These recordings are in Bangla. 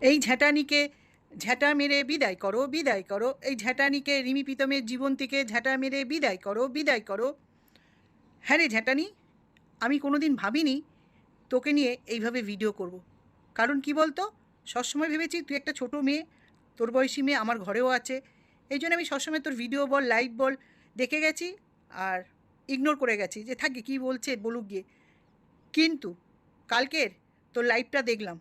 এই ঝ্যাঁটানিকে ঝ্যাঁটা মেরে বিদায় করো, বিদায় করো। এই ঝ্যাঁটানিকে রিমি প্রীতমের জীবন থেকে ঝ্যাঁটা মেরে বিদায় করো, বিদায় করো। হ্যাঁ রে ঝ্যাঁটানি, আমি কোনো দিন ভাবিনি তোকে নিয়ে এইভাবে ভিডিও করব। কারণ কি বলতো, সবসময় ভেবেছি তুই একটা ছোট মেয়ে, তোর বয়সী মেয়ে আমার ঘরেও আছে। এই জন্য আমি সবসময় তোর ভিডিও বল, লাইভ বল দেখে গেছি আর ইগনোর করে গেছি যে থাকি কী বলছে বলুক গিয়ে। কিন্তু কালকের তোর লাইভটা দেখলাম,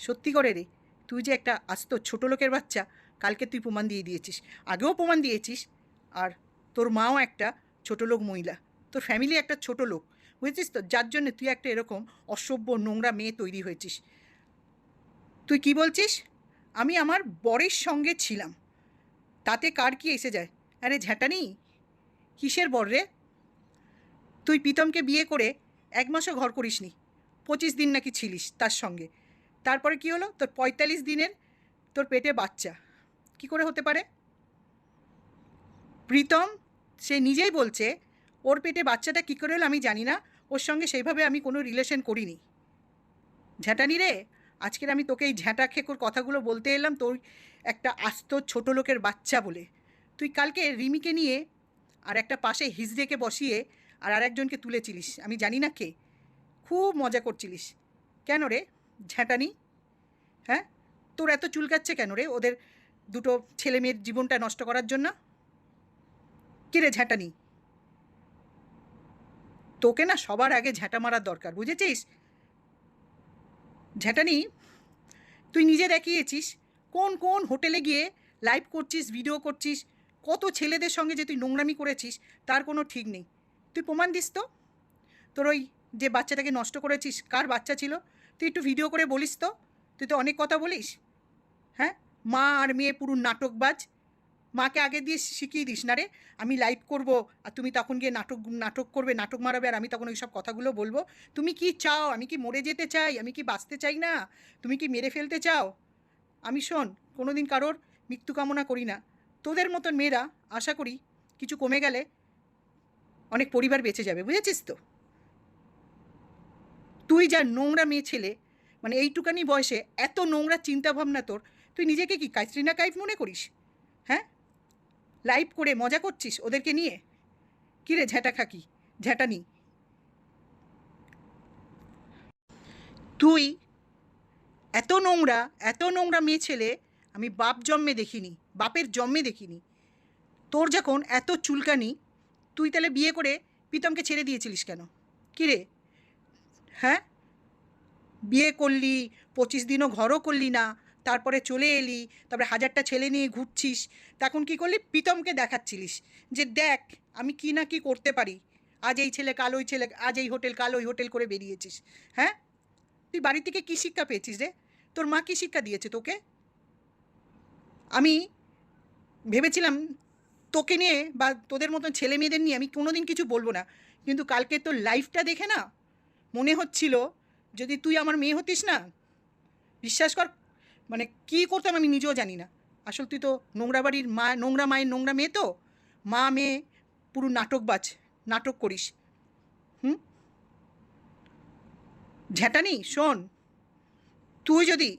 সত্যি করে রে, তুই যে একটা আস্ত ছোটো লোকের বাচ্চা, কালকে তুই প্রমাণ দিয়ে দিয়েছিস। আগেও প্রমাণ দিয়েছিস। আর তোর মাও একটা ছোটো লোক মহিলা, তোর ফ্যামিলি একটা ছোটো লোক, বুঝেছিস তো, যার জন্য তুই একটা এরকম অসভ্য নোংরা মেয়ে তৈরি হয়েছিস। তুই কি বলছিস আমি আমার বরের সঙ্গে ছিলাম, তাতে কার কি এসে যায়? আরে ঝ্যাঁটানি, কিসের বর রে? তুই প্রীতমকে বিয়ে করে 1 মাসও ঘর করিসনি, 25 দিন নাকি ছিলিস তার সঙ্গে। তারপরে কি হলো, তোর 45 দিনের তোর পেটে বাচ্চা। কি করে হতে পারে? প্রীতম সে নিজেই বলছে ওর পেটে বাচ্চাটা কী করে হলো আমি জানি না, ওর সঙ্গে সেইভাবে আমি কোনো রিলেশন করিনি। ঝ্যাঁটানি রে, আজকের আমি তোকে এই ঝ্যাঁটা খেকোর কথাগুলো বলতে এলাম তোর একটা আস্ত ছোটো লোকের বাচ্চা বলে। তুই কালকে রিমিকে নিয়ে আর একটা পাশে হিজড়েকে বসিয়ে আর আরেকজনকে তুলেছিলিস, আমি জানি না কে, খুব মজা করছিলিস। কেন রে ঝ্যাঁটানি? হ্যাঁ, তোর এত চুলকাচ্ছে কেন রে ওদের দুটো ছেলে মেয়ের জীবনটা নষ্ট করার জন্য? কী রে ঝ্যাঁটানি, তোকে না সবার আগে ঝ্যাঁটা মারার দরকার, বুঝেছিস? ঝ্যাঁটানি, তুই নিজে দেখিয়েছিস কোন কোন হোটেলে গিয়ে লাইভ করছিস, ভিডিও করছিস, কত ছেলেদের সঙ্গে যে তুই নোংরামি করেছিস তার কোনো ঠিক নেই। তুই প্রমাণ দিস তো। তোর ওই যে বাচ্চাটাকে নষ্ট করেছিস কার বাচ্চা ছিল, তুই একটু ভিডিও করে বলিস তো। তুই তো অনেক কথা বলিস। হ্যাঁ, মা আর মেয়ে পুরো নাটকবাজ। মাকে আগে দিয়ে শিখিয়ে দিস না রে, আমি লাইভ করব আর তুমি তখন গিয়ে নাটক নাটক করবে, নাটক মারাবে, আর আমি তখন ওই সব কথাগুলো বলবো। তুমি কি চাও? আমি কি মরে যেতে চাই? আমি কি বাঁচতে চাই না? তুমি কি মেরে ফেলতে চাও? আমি শোন, কোনো দিন কারোর মৃত্যু কামনা করি না। তোদের মতন মেয়েরা আশা করি কিছু কমে গেলে অনেক পরিবার বেঁচে যাবে, বুঝেছিস তো। তুই যা নোংরা মেয়ে ছেলে, মানে এইটুকানি বয়সে এত নোংরা চিন্তাভাবনা তোর, তুই নিজেকে কি ক্যাটরিনা কাইফ মনে করিস? হ্যাঁ, লাইভ করে মজা করছিস ওদেরকে নিয়ে। কিরে ঝ্যাঁটা খাকি, ঝ্যাঁটানি, তুই এত নোংরা, এত নোংরা মেয়ে ছেলে আমি বাপ জন্মে দেখিনি, বাপের জন্মে দেখিনি। তোর যখন এত চুলকানি, তুই তাহলে বিয়ে করে প্রীতমকে ছেড়ে দিয়েছিলিস কেন? কিরে, হ্যাঁ, বিয়ে করলি, 25 দিনও ঘরও করলি না, তারপরে চলে এলি, তারপরে 1000টা ছেলে নিয়ে ঘুরছিস, তখন কি করলি? প্রীতমকে দেখাচ্ছিলিস যে দেখ আমি কি না কি করতে পারি। আজ এই ছেলে কাল ওই ছেলে, আজ এই হোটেল কাল ওই হোটেল করে বেরিয়েছিস। হ্যাঁ, তুই বাড়ি থেকে কী শিক্ষা পেয়েছিস রে? তোর মা কী শিক্ষা দিয়েছে তোকে? আমি ভেবেছিলাম তোকে নিয়ে বা তোদের মতন ছেলে মেয়েদের নিয়ে আমি কোনো দিন কিছু বলবো না, কিন্তু কালকে তোর লাইফটা দেখে না মনে হচ্ছিল যদি তুই আমার মেয়ে হতিস না, বিশ্বাস কর, মানে কী করতাম আমি নিজেও জানি না। আসল তুই তো নোংরা বাড়ির মা, নোংরা মায়ের নোংরা মেয়ে তো, মা মেয়ে পুরো নাটকবাজ, নাটক করিস। হুম, ঝ্যাঁটানি শোন, তুই যদি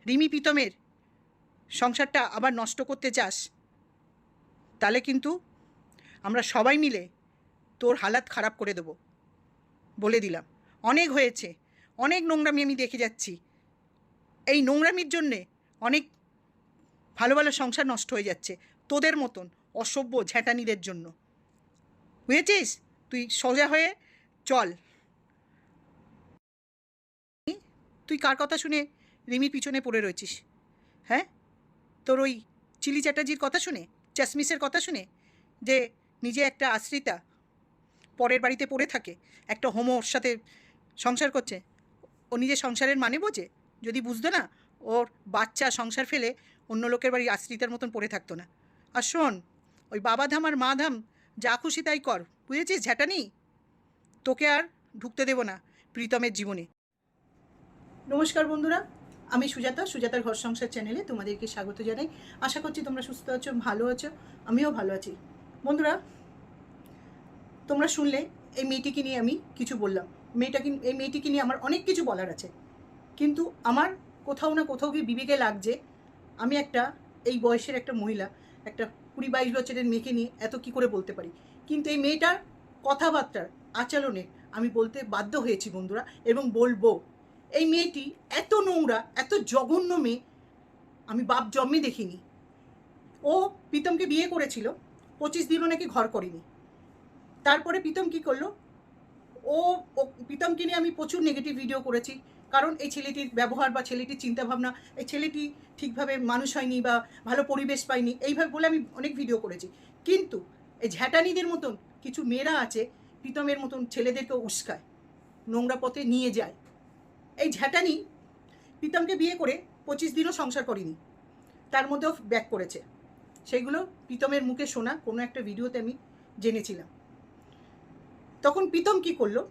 রিমি প্রীতমের সংসারটা আবার নষ্ট করতে চাস, তাহলে কিন্তু আমরা সবাই মিলে তোর হালাত খারাপ করে দেবো, বলে দিলাম। অনেক হয়েছে, অনেক নোংরামি আমি দেখে যাচ্ছি। এই নোংরামির জন্যে অনেক ভালো ভালো সংসার নষ্ট হয়ে যাচ্ছে তোদের মতন অসভ্য ঝ্যাঁটানিদের জন্য, বুঝেছিস? তুই সোজা হয়ে চল। তুই কার কথা শুনে রিমির পিছনে পড়ে রয়েছিস? হ্যাঁ, তোর ওই চিলি চ্যাটার্জির কথা শুনে, চাশমিসের কথা শুনে, যে নিজে একটা আশ্রিতা, পরের বাড়িতে পড়ে থাকে, একটা হোমোর সাথে সংসার করছে। ও নিজের সংসারের মানে বোঝে? যদি বুঝতো না, ওর বাচ্চা সংসার ফেলে অন্য লোকের বাড়ি আশ্রিতার মতন পড়ে থাকতো না। আর শোন, ওই বাবা ধাম আর মা ধাম যা খুশি তাই কর, বুঝেছিস ঝ্যাঁটানি? তোকে আর ঢুকতে দেব না প্রীতমের জীবনে। নমস্কার বন্ধুরা, আমি সুজাতা, সুজাতার ঘর সংসার চ্যানেলে তোমাদেরকে স্বাগত জানাই। আশা করছি তোমরা সুস্থ আছো, ভালো আছো, আমিও ভালো আছি। বন্ধুরা, তোমরা শুনলে এই মেয়েটিকে নিয়ে আমি কিছু বললাম। এই মেয়েটিকে নিয়ে আমার অনেক কিছু বলার আছে, কিন্তু আমার কোথাও না কোথাও কি বিবেকে লাগছে আমি একটা এই বয়সের একটা মহিলা, একটা 20-22 বছরের মেয়েকে নিয়ে এত কি করে বলতে পারি। কিন্তু এই মেয়েটার কথাবার্তার আচরণে আমি বলতে বাধ্য হয়েছি বন্ধুরা, এবং বলবো এই মেয়েটি এত নোংরা, এত জঘন্য মেয়ে আমি বাপ জন্মে দেখিনি। ও প্রীতমকে বিয়ে করেছিল, 25 দিনও নাকি ঘর করেনি। তারপরে প্রীতম কী করলো, ও প্রীতমকে নিয়ে আমি প্রচুর নেগেটিভ ভিডিও করেছি, কারণ এই ছেলেটির ব্যবহার বা ছেলেটির চিন্তাভাবনা, এই ছেলেটি ঠিকভাবে মানুষ হয়নি বা ভালো পরিবেশ পায়নি, এইভাবে বলে আমি অনেক ভিডিও করেছি। কিন্তু এই ঝ্যাটানিদের মতন কিছু মেয়েরা আছে, প্রীতমের মতন ছেলেদেরকেও উস্কায়, নোংরা পথে নিয়ে যায়। এই ঝ্যাটানি প্রীতমকে বিয়ে করে 25 দিনও সংসার করেনি, তার মধ্যেও ব্যাক করেছে। সেগুলো প্রীতমের মুখে শোনা কোনো একটা ভিডিওতে আমি জেনেছিলাম। তখন প্রীতম কী করলো,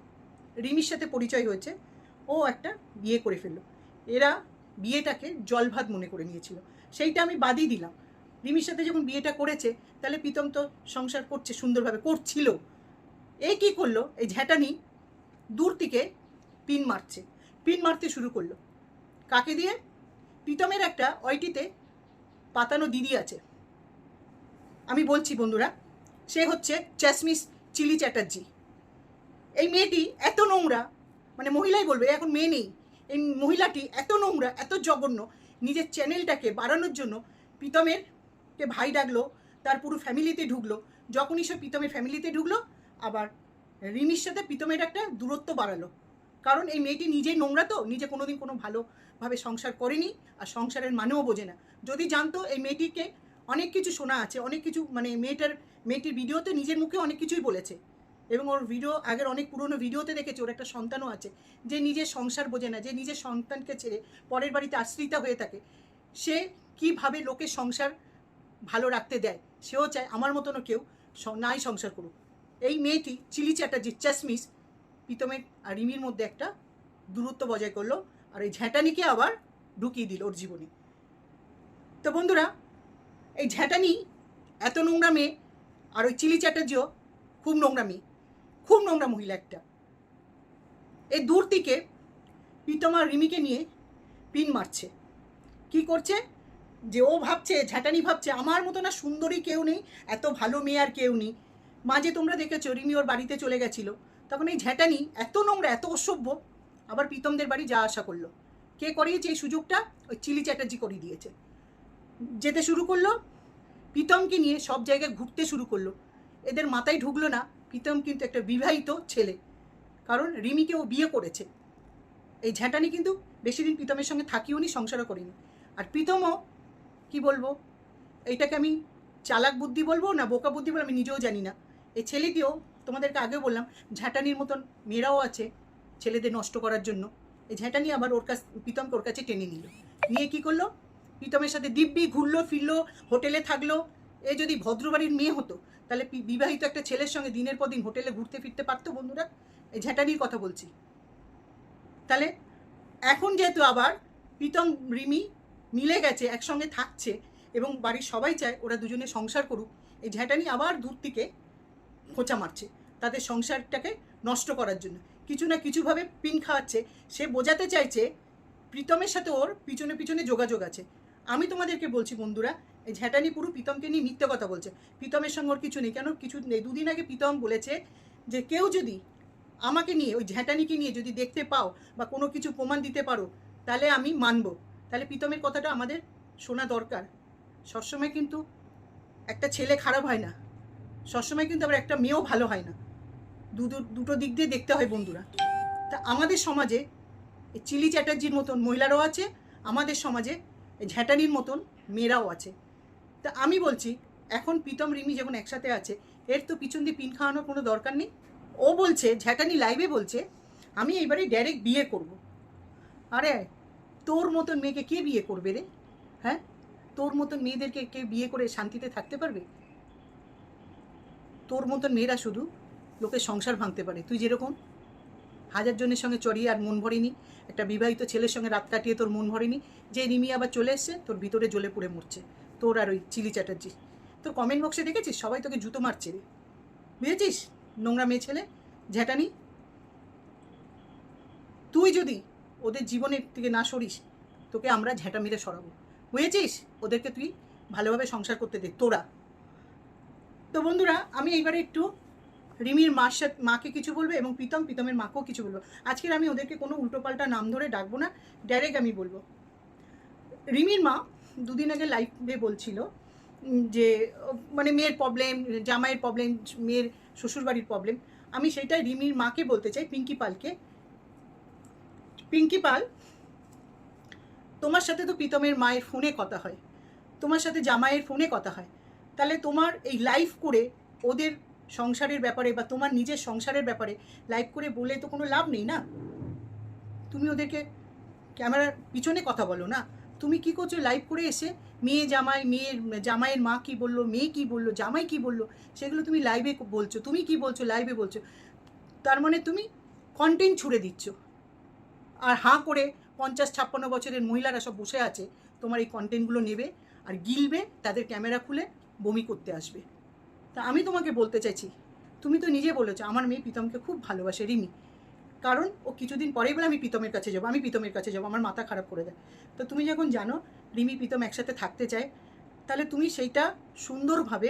রিমির সাথে পরিচয় হয়েছে, ও একটা বিয়ে করে ফেললো। এরা বিয়েটাকে জল ভাত মনে করে নিয়েছিল, সেইটা আমি বাদই দিলাম। রিমির সাথে যখন বিয়েটা করেছে, তাহলে প্রীতম তো সংসার করছে, সুন্দরভাবে করছিল। এই কী করলো, এই ঝ্যাটানি দূর থেকে পিন মারতে শুরু করলো। কাকে দিয়ে? প্রীতমের একটা ওইটিতে পাতানো দিদি আছে, আমি বলছি বন্ধুরা, সে হচ্ছে চ্যাসমিস চিলি চ্যাটার্জি। এই মেয়েটি এত নোংরা, মানে মহিলাই বলবে, এখন মেয়ে নেই, এই মহিলাটি এত নোংরা, এত জঘন্য, নিজের চ্যানেলটাকে বাড়ানোর জন্য প্রীতমেরকে ভাই ডাকলো, তার পুরো ফ্যামিলিতে ঢুকলো। যখনই সে প্রীতমের ফ্যামিলিতে ঢুকলো, আবার রিমির সাথে প্রীতমের একটা দূরত্ব বাড়ালো। কারণ এই মেয়েটি নিজেই নোংরা, তো নিজে কোনোদিন কোনো ভালোভাবে সংসার করেনি, আর সংসারের মানেও বোঝে না। যদি জানতো, এই মেয়েটিকে অনেক কিছু শোনা আছে, অনেক কিছু, মানে মেয়েটির ভিডিওতে নিজের মুখে অনেক কিছুই বলেছে, এবং ওর ভিডিও আগের অনেক পুরনো ভিডিওতে দেখেছি ওর একটা সন্তানও আছে, যে নিজের সংসার বোঝে না, যে নিজের সন্তানকে ছেড়ে পরের বাড়িতে আশ্রিতা হয়ে থাকে। সে কিভাবে লোকের সংসার ভালো রাখতে দেয়, সেও চায় আমার মতনও কেউ নাই সংসার করুক। এই মেয়েটি চিলি চ্যাটার্জি, চ্যাসমিস, প্রীতমের আর রিমির মধ্যে একটা দূরত্ব বজায় করলো, আর এই ঝ্যাটানিকে আবার ঢুকিয়ে দিল ওর জীবনে। তো বন্ধুরা, এই ঝ্যাটানি এত নোংরা মেয়ে, আর ওই চিলি চ্যাটার্জিও খুব নোংরা মেয়ে, খুব নোংরা মহিলা একটা। এই দূর থেকে প্রীতম আর রিমিকে নিয়ে পিন মারছে। কি করছে, যে ও ভাবছে, ঝ্যাটানি ভাবছে আমার মতো না সুন্দরী কেউ নেই, এত ভালো মেয়ে আর কেউ নেই। মাঝে তোমরা দেখেছো রিমি ওর বাড়িতে চলে গেছিলো, তখন এই ঝ্যাটানি এত নোংরা, এত অসভ্য, আবার প্রীতমদের বাড়ি যাওয়া আসা করলো। কে করিয়েছে এই সুযোগটা? ওই চিলি চ্যাটার্জি করিয়ে দিয়েছে। যেতে শুরু করলো, প্রীতমকে নিয়ে সব জায়গায় ঘুরতে শুরু করলো। এদের মাথায় ঢুকলো না প্রীতম কিন্তু একটা বিবাহিত ছেলে, কারণ রিমিকে ও বিয়ে করেছে। এই ঝ্যাটানি কিন্তু বেশি দিন প্রীতমের সঙ্গে থাকিও নি, সংসারও করিনি। আর প্রীতমও কি বলবো, এইটাকে আমি চালাক বুদ্ধি বলবো না বোকা বুদ্ধি বলবো আমি নিজেও জানি না। এই ছেলেটিও, তোমাদেরকে আগেও বললাম, ঝ্যাটানির মতন মেয়েরাও আছে ছেলেদের নষ্ট করার জন্য। এই ঝ্যাটানি আবার প্রীতমকে ওর কাছে টেনে নিল, নিয়ে কি করলো, প্রীতমের সাথে দিব্যি ঘুরলো ফিরলো, হোটেলে থাকলো। এ যদি ভদ্রবাড়ির মেয়ে হতো, তাহলে বিবাহিত একটা ছেলের সঙ্গে দিনের পর দিন হোটেলে ঘুরতে ফিরতে পারতো বন্ধুরা। এই ঝ্যাটানির কথা বলছি। তাহলে এখন যেহেতু আবার প্রীতম রিমি মিলে গেছে, একসঙ্গে থাকছে, এবং বাড়ির সবাই চায় ওরা দুজনে সংসার করুক, এই ঝ্যাটানি আবার দূর থেকে খোঁচা মারছে তাদের সংসারটাকে নষ্ট করার জন্য। কিছু না কিছুভাবে পিন খাওয়াচ্ছে। সে বোঝাতে চাইছে প্রীতমের সাথে ওর পিছনে পিছনে যোগাযোগ আছে। আমি তোমাদেরকে বলছি বন্ধুরা, এই ঝ্যাটানি পুরো প্রীতমকে নিয়ে মিথ্যে কথা বলছে। প্রীতমের সঙ্গে ওর কিছু নেই, কেন কিছু নেই। দুদিন আগে প্রীতম বলেছে যে কেউ যদি আমাকে নিয়ে, ওই ঝ্যাটানিকে নিয়ে যদি দেখতে পাও বা কোনো কিছু প্রমাণ দিতে পারো, তাহলে আমি মানব। তাহলে প্রীতমের কথাটা আমাদের শোনা দরকার। সবসময় কিন্তু একটা ছেলে খারাপ হয় না, সবসময় কিন্তু আবার একটা মেয়েও ভালো হয় না। দুটো দিক দিয়ে দেখতে হয় বন্ধুরা। তা আমাদের সমাজে এই চিলি চ্যাটার্জির মতন মহিলারাও আছে, আমাদের সমাজে এই ঝ্যাটানির মতন মেয়েরাও আছে। তা আমি বলছি, এখন প্রীতম রিমি যখন একসাথে আছে, এর তো পিছন দিয়ে পিন খাওয়ানোর কোনো দরকার নেই। ও বলছে, ঝ্যাটানি লাইভে বলছে, আমি এইবারে ডাইরেক্ট বিয়ে করব। আরে তোর মতন মেয়েকে কে বিয়ে করবে রে? হ্যাঁ, তোর মতন মেয়েদেরকে কে বিয়ে করে শান্তিতে থাকতে পারবে? তোর মতন মেয়েরা শুধু লোকের সংসার ভাঙতে পারে। তুই যেরকম 1000 জনের সঙ্গে চড়িয়ে আর মন ভরেনি, একটা বিবাহিত ছেলের সঙ্গে রাত কাটিয়ে তোর মন ভরেনি, যে রিমি আবার চলে এসছে তোর ভিতরে জ্বলে পুড়ে মরছে, তোর আর ওই চিলি চ্যাটার্জি। তোর কমেন্ট বক্সে দেখেছিস সবাই তোকে জুতো মারছে রে, বুঝেছিস? নোংরা মেয়ে ছেলে ঝ্যাটানি। তুই যদি ওদের জীবনের থেকে না সরিস, তোকে আমরা ঝেঁটা মেরে সরাবো, বুঝেছিস? ওদেরকে তুই ভালোভাবে সংসার করতে দে তোরা। তো বন্ধুরা, আমি এইবারে একটু রিমির মাকে কিছু বলবো এবং প্রীতমের মাকেও কিছু বলবো। আজকের আমি ওদেরকে কোনো উল্টোপাল্টা নাম ধরে ডাকবো না, ডাইরেক্ট আমি বলবো। রিমির মা দুদিন আগে লাইভে বলছিল যে মানে মেয়ের প্রবলেম, জামাইয়ের প্রবলেম, মেয়ের শ্বশুরবাড়ির প্রবলেম। আমি সেইটাই রিমির মাকে বলতে চাই, পিঙ্কি পালকে। পিঙ্কি পাল, তোমার সাথে তো প্রীতমের মায়ের ফোনে কথা হয়, তোমার সাথে জামাইয়ের ফোনে কথা হয়, তাহলে তোমার এই লাইভ করে ওদের সংসারের ব্যাপারে বা তোমার নিজের সংসারের ব্যাপারে লাইভ করে বলে তো কোনো লাভ নেই না। তুমি ওদেরকে ক্যামেরার পিছনে কথা বলো না। তুমি কি করছো লাইভ করে এসে মেয়ের জামাইয়ের মা কি বললো, মেয়ে কি বললো, জামাই কি বললো, সেগুলো তুমি লাইভে বলছো। তুমি কি বলছো লাইভে বলছো, তার মানে তুমি কন্টেন্ট ছুড়ে দিচ্ছ। আর হাঁ করে 50-56 বছরের মহিলারা সব বসে আছে, তোমার এই কন্টেন্টগুলো নেবে আর গিলবে, তাদের ক্যামেরা খুলে বমি করতে আসবে। তা আমি তোমাকে বলতে চাইছি, তুমি তো নিজে বলেছো আমার মেয়ে প্রীতমকে খুব ভালোবাসে, রিমি, কারণ ও কিছুদিন পরেই বলে আমি প্রীতমের কাছে যাবো, আমার মাথা খারাপ করে দেয়। তো তুমি যখন জানো রিমি প্রীতম একসাথে থাকতে চায়, তাহলে তুমি সেইটা সুন্দরভাবে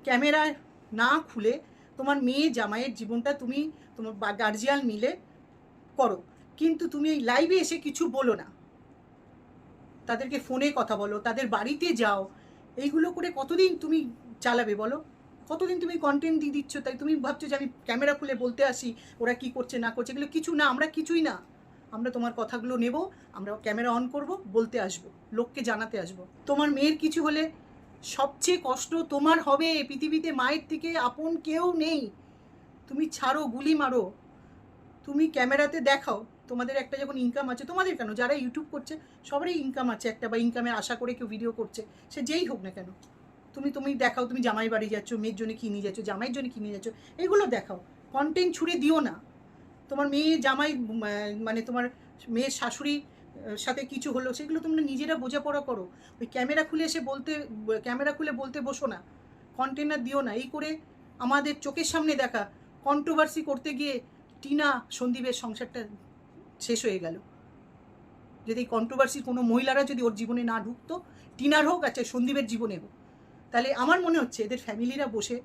ক্যামেরা না খুলে তোমার মেয়ে জামাইয়ের জীবনটা তুমি তোমার গার্জিয়ান মিলে করো। কিন্তু তুমি এই লাইভে এসে কিছু বলো না, তাদেরকে ফোনে কথা বলো, তাদের বাড়িতে যাও। এইগুলো করে কতদিন তুমি চালাবে বলো? কতদিন তুমি কন্টেন্ট দিয়ে দিচ্ছ? তাই তুমি ভাবছো যে আমি ক্যামেরা খুলে বলতে আসি ওরা কি করছে না করছে, এগুলো কিছু না, আমরা কিছুই না। আমরা তোমার কথাগুলো নেব, আমরা ক্যামেরা অন করব, বলতে আসবো, লোককে জানাতে আসবো। তোমার মেয়ের কিছু হলে সবচেয়ে কষ্ট তোমার হবে, পৃথিবীতে মায়ের থেকে আপন কেউ নেই। তুমি ছাড়ো, গুলি মারো, তুমি ক্যামেরাতে দেখাও তোমাদের একটা যখন ইনকাম আছে, তোমাদের কেন, যারা ইউটিউব করছে সবারই ইনকাম আছে একটা, বা ইনকামের আশা করে কেউ ভিডিও করছে, সে যেই হোক না কেন, তুমি দেখাও তুমি জামাই বাড়ি যাচ্ছ, মেয়ের জন্য কী নিয়ে যাচ্ছ, জামাইয়ের জন্য কী নিয়ে যাচ্ছ, এগুলো দেখাও। কন্টেন্ট ছুড়ে দিও না। তোমার মেয়ে জামাই মানে তোমার মেয়ের শাশুড়ি সাথে কিছু হলো, সেগুলো তোমরা নিজেরা বোঝাপড়া করো। ওই ক্যামেরা খুলে বলতে বসো না, কন্টেনার দিও না। এই করে আমাদের চোখের সামনে দেখা কন্ট্রোভার্সি করতে গিয়ে টিনা সন্দীপের সংসারটা শেষ হয়ে গেল। যদি এই কন্ট্রোভার্সি কোনো মহিলারা যদি ওর জীবনে না ঢুকতো, টিনার হোক, আচ্ছা সন্দীপের জীবনে হোক, তাহলে আমার মনে হচ্ছে এদের ফ্যামিলিরা বসে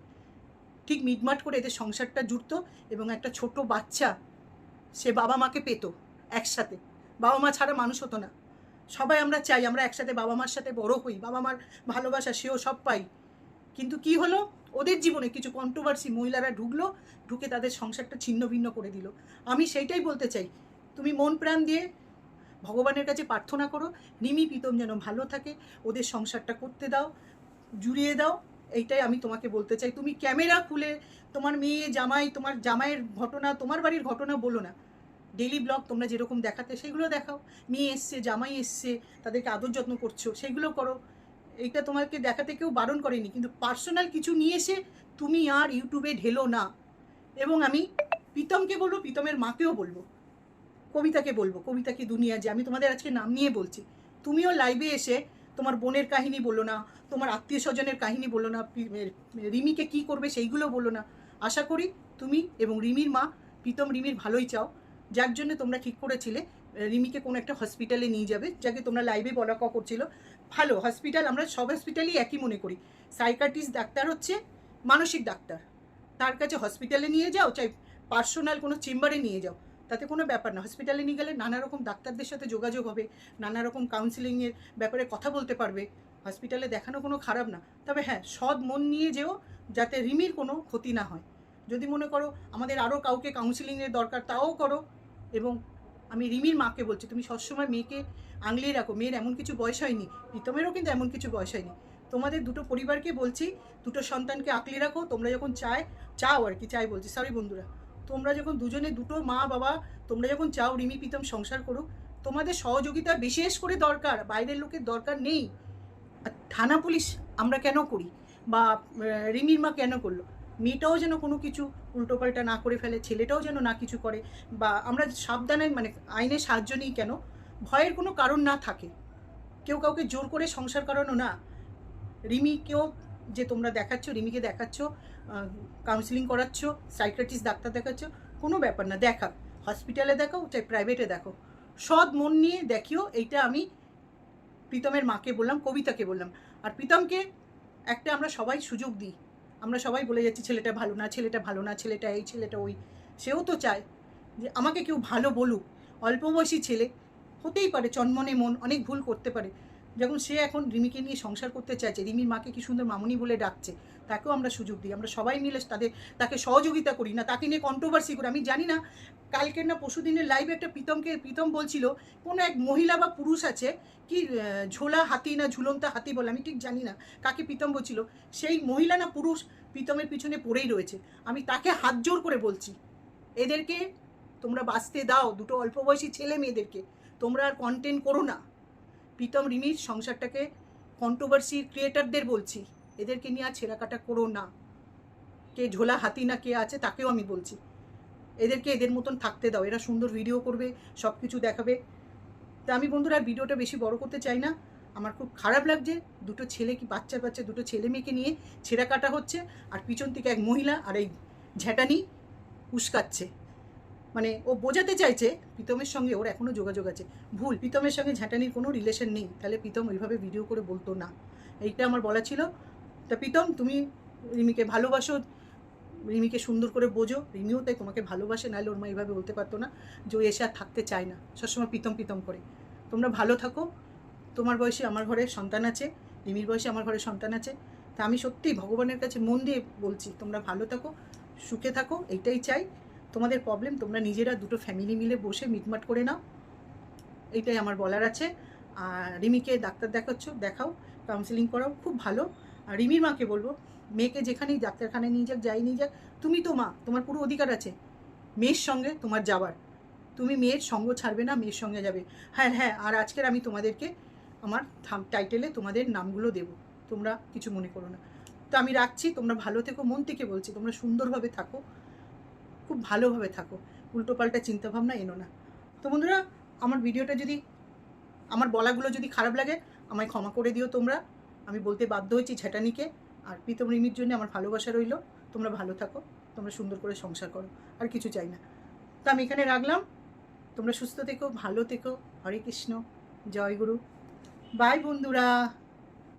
ঠিক মিটমাট করে এদের সংসারটা জুড়তো এবং একটা ছোট বাচ্চা সে বাবা মাকে পেত একসাথে। বাবা মা ছাড়া মানুষ হতো না। সবাই আমরা চাই আমরা একসাথে বাবা মার সাথে বড় হই, বাবা মার ভালোবাসা সেও সব পাই। কিন্তু কি হলো, ওদের জীবনে কিছু কন্ট্রোভার্সি মহিলারা ঢুকে তাদের সংসারটা ছিন্ন ভিন্ন করে দিল। আমি সেইটাই বলতে চাই, তুমি মন প্রাণ দিয়ে ভগবানের কাছে প্রার্থনা করো রিমি প্রীতম যেন ভালো থাকে, ওদের সংসারটা করতে দাও, জুড়িয়ে দাও। এইটাই আমি তোমাকে বলতে চাই। তুমি ক্যামেরা খুলে তোমার মেয়ে জামাই, তোমার জামাইয়ের ঘটনা, তোমার বাড়ির ঘটনা বলো না। ডেইলি ব্লগ তোমরা যেরকম দেখাতে সেগুলো দেখাও। মেয়ে এসছে, জামাই এসছে, তাদেরকে আদর যত্ন করছো, সেগুলো করো। এইটা তোমাকে দেখাতে কেউ বারণ করেনি, কিন্তু পার্সোনাল কিছু নিয়ে এসে তুমি আর ইউটিউবে ঢেলো না। এবং আমি প্রীতমকে বলবো, প্রীতমের মাকেও বলবো, কবিতাকে বলবো, কবিতাকে দুনিয়া, যে আমি তোমাদের আজকে নাম নিয়ে বলছি, তুমিও লাইভে এসে তোমার বোনের কাহিনী বলো না, তোমার আত্মীয় স্বজনের কাহিনী বলো না, রিমিকে কি করবে সেইগুলো বলো না। আশা করি তুমি এবং রিমির মা প্রীতম রিমির ভালোই চাও, যার জন্য তোমরা ঠিক করেছিলে রিমিকে কোনো একটা হসপিটালে নিয়ে যাবে, যাকে তোমরা লাইভে বলা করছিল। ভালো হসপিটাল, আমরা সব হসপিটালই একই মনে করি। সাইকাট্রিস্ট ডাক্তার হচ্ছে মানসিক ডাক্তার, তার কাছে হসপিটালে নিয়ে যাও, চাই পার্সোনাল কোনো চেম্বারে নিয়ে যাও, তাতে কোনো ব্যাপার না। হসপিটালে নিয়ে গেলে নানা রকম ডাক্তারদের সাথে যোগাযোগ হবে, নানা রকম কাউন্সিলিংয়ের ব্যাপারে কথা বলতে পারবে। হসপিটালে দেখানো কোনো খারাপ না, তবে হ্যাঁ সৎ মন নিয়ে যেও, যাতে রিমির কোনো ক্ষতি না হয়। যদি মনে করো আমাদের আরও কাউকে কাউন্সিলিংয়ের দরকার, তাও করো। এবং আমি রিমির মাকে বলছি, তুমি সবসময় মেয়েকে আংলিয়ে রাখো, মেয়ের এমন কিছু বয়স হয়নি, প্রীতমেরও কিন্তু এমন কিছু বয়স হয়নি। তোমাদের দুটো পরিবারকে বলছি, দুটো সন্তানকে আঁকলে রাখো। তোমরা যখন চাও আর কি, বলছি সরি বন্ধুরা, তোমরা যখন দুজনে দুটো মা বাবা তোমরা যখন চাও রিমি প্রীতম সংসার করুক, তোমাদের সহযোগিতা বিশেষ করে দরকার, বাইরের লোকের দরকার নেই। থানা পুলিশ আমরা কেন করি, বা রিমির মা কেন করলো, মেয়েটাও যেন কোনো কিছু উল্টোপাল্টা না করে ফেলে, ছেলেটাও যেন না কিছু করে, বা আমরা সাবধানে মানে আইনের সাহায্য নিই কেন, ভয়ের কোনো কারণ না থাকে। কেউ কাউকে জোর করে সংসার করানো না। রিমিকেও যে তোমরা দেখাচ্ছ, রিমিকে দেখাচ্ছ, কাউন্সিলিং করাচ্ছ, সাইকিয়াট্রিস্ট ডাক্তার দেখাচ্ছ, কোনো ব্যাপার না, হসপিটালে দেখাও চাই প্রাইভেটে দেখো, সৎ মন নিয়ে দেখিও। এইটা আমি প্রীতমের মাকে বললাম, কবিতাকে বললাম। আর প্রীতমকে একটা আমরা সবাই সুযোগ দিই। আমরা সবাই বলে যাচ্ছি ছেলেটা ভালো না, ছেলেটা ভালো না, ছেলেটা এই, ছেলেটা ওই। সেও তো চায় যে আমাকে কেউ ভালো বলুক। অল্প বয়সী ছেলে, হতেই পারে চনমনে মন, অনেক ভুল করতে পারে। যখন সে এখন রিমিকে নিয়ে সংসার করতে চাইছে, রিমির মাকে কি সুন্দর মামুনি বলে ডাকছে, তাকেও আমরা সুযোগ দিই। আমরা সবাই মিলে তাকে সহযোগিতা করি না, তাকে নিয়ে কন্ট্রোভার্সি করি। আমি জানি না, কালকের না পরশু দিনের লাইভে একটা প্রীতম বলছিল কোনো এক মহিলা বা পুরুষ আছে কি ঝোলা হাতি না ঝুলন্তা হাতি বলে, আমি ঠিক জানি না কাকে প্রীতম বলছিল। সেই মহিলা না পুরুষ প্রীতমের পিছনে পড়েই রয়েছে। আমি তাকে হাত জোর করে বলছি, এদেরকে তোমরা বাঁচতে দাও, দুটো অল্প বয়সী ছেলে মেয়েদেরকে। তোমরা আর কন্টেন্ট করো না। প্রীতম রিমির সংসারটাকে কন্ট্রোভার্সি ক্রিয়েটারদের বলছি, এদেরকে নিয়ে আর ছেঁড়াকাটা করো না। কে ঝোলা হাতি না কে আছে তাকেও আমি বলছি, এদেরকে এদের মতন থাকতে দাও। এরা সুন্দর ভিডিও করবে, সব কিছু দেখাবে। তা আমি বন্ধুরা আর ভিডিওটা বেশি বড় করতে চাই না। আমার খুব খারাপ লাগছে, দুটো ছেলে কি বাচ্চা দুটো ছেলে মেয়েকে নিয়ে ছেঁড়াকাটা হচ্ছে, আর পিছন থেকে এক মহিলা আর এই ঝ্যাটানি উস্কাচ্ছে। মানে ও বোঝাতে চাইছে প্রীতমের সঙ্গে ওর এখনও যোগাযোগ আছে। ভুল, প্রীতমের সঙ্গে ঝ্যাটানির কোনো রিলেশন নেই, তাহলে প্রীতম ওইভাবে ভিডিও করে বলতো না। এইটা আমার বলা ছিল। তা প্রীতম, তুমি রিমিকে ভালোবাসো, রিমিকে সুন্দর করে বোঝো, রিমিও তাই তোমাকে ভালোবাসে, নাহলে ওর মা এইভাবে বলতে পারতো না যে ও এসে আর থাকতে চায় না, সবসময় প্রীতম করে। তোমরা ভালো থাকো। তোমার বয়সে আমার ঘরে সন্তান আছে, রিমির বয়সে আমার ঘরে সন্তান আছে। তা আমি সত্যিই ভগবানের কাছে মন দিয়ে বলছি, তোমরা ভালো থাকো, সুখে থাকো, এইটাই চাই। তোমাদের প্রবলেম তোমরা নিজেরা দুটো ফ্যামিলি মিলে বসে মিটমাট করে নাও, এইটাই আমার বলার আছে। আর রিমিকে ডাক্তার দেখাও, কাউন্সিলিং করাও, খুব ভালো। আর রিমির মাকে বলবো, মেয়েকে যেখানেই ডাক্তারখানায় নিয়ে যাক, যাই নিয়ে যাক, তুমি তো মা, তোমার পুরো অধিকার আছে মেয়ের সঙ্গে তোমার যাওয়ার। তুমি মেয়ের সঙ্গ ছাড়বে না, মেয়ের সঙ্গে যাবে। হ্যাঁ হ্যাঁ, আর আজকের আমি তোমাদেরকে আমার টাইটেলে তোমাদের নামগুলো দেবো, তোমরা কিছু মনে করো না। তো আমি রাখছি, তোমরা ভালো থেকো, মন থেকে বলছি, তোমরা সুন্দরভাবে থাকো, খুব ভালোভাবে থাকো, উল্টোপাল্টা চিন্তাভাবনা এনো না। তো বন্ধুরা, আমার ভিডিওটা যদি, আমার বলাগুলো যদি খারাপ লাগে আমায় ক্ষমা করে দিও তোমরা। আমি বলতে বাধ্য হয়েছি ঝ্যাটানিকে। আর প্রীতম রিমির জন্য আমার ভালোবাসা রইল। তোমরা ভালো থাকো, তোমরা সুন্দর করে সংসার করো, আর কিছু চাই না। তো আমি এখানে রাখলাম। তোমরা সুস্থ থেকো, ভালো থেকো। হরে কৃষ্ণ, জয় গুরু। বাই বন্ধুরা।